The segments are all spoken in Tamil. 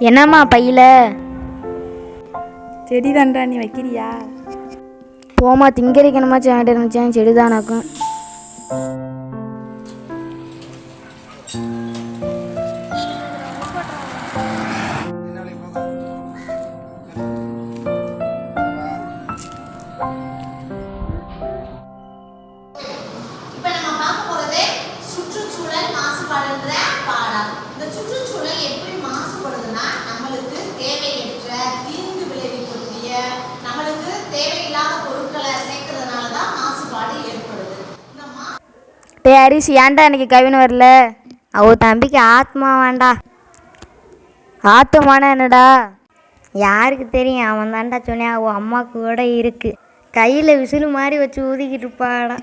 என்னம்மா பையில? செடி தான்டா, நீ வைக்கிறியா? போமா, திங்கறிக்கு என்னமாச்சும் வாங்கிட்டு இருந்துச்சேன், செடிதானாக்கும். டே ஹரிஷ், ஏன்டா எனக்கு கவின் வரல? அவ தம்பிக்கு ஆத்மா வேண்டா. ஆத்துமானா என்னடா? யாருக்கு தெரியும்? அவன் தாண்டா சொன்னேன். அவள் அம்மாவுக்கு கூட இருக்கு. கையில் விசிலு மாதிரி வச்சு ஊதிக்கிட்டு இருப்பாடா.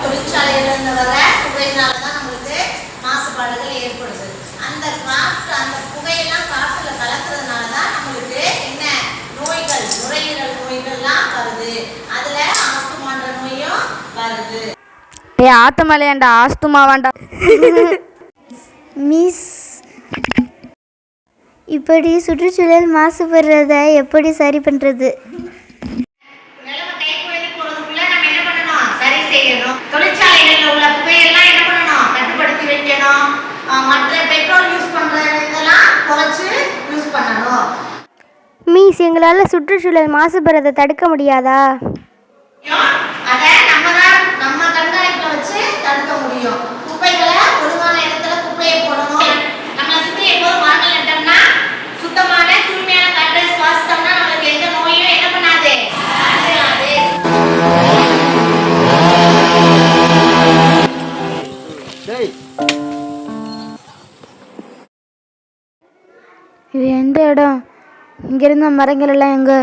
தொழிற்சாலையிலிருந்து வர புகையினால தான் நம்மளுக்கு மாசுபாடுகள் ஏற்படுது. அந்த காற்று, அந்த புகையெல்லாம் காற்றுல கலக்கிறதுனால தான் நம்மளுக்கு என்ன நோய்கள், நுரையீரல் நோய்கள்லாம் வருது. அதுல ஆஸ்துமான்ற நோயும் வருது. டே ஆத்துமாலையாண்டா, ஆஸ்துமா வேண்டா. மிஸ், இப்படி சுற்றுச்சூழல் மாசுபடுறத எப்படி சரி பண்ணுறது? நிலைமை கைக்குழந்தை போறதுக்குள்ள நம்ம என்ன பண்ணணும்? சரி செய்யணும். தொழிற்சாலைகளில் உள்ள புகையெல்லாம் என்ன பண்ணணும்? கட்டுப்படுத்தி வைக்கணும். மற்ற பெட்ரோல் யூஸ் பண்ற இதெல்லாம் குறைச்சு யூஸ் பண்ணணும். மிஸ், எங்களால் சுற்றுச்சூழல் மாசுபடுறதை தடுக்க முடியாதா? அதை நம்ம கண்காணிப்பை வச்சு தடுக்க முடியும். குப்பைகளை ஒழுங்கான இடத்துல குப்பையை போடணும். நம்மளை சுற்றி எப்போதும் மரங்கள் நட்டோம்னா சுத்தமான தூய்மையான காற்றை சுவாசித்தோம்னா நம்மளுக்கு எந்த நோயும் என்ன பண்ணாது. இது எந்த இடம்? இங்கிருந்த மரங்கள் எல்லாம் எங்க?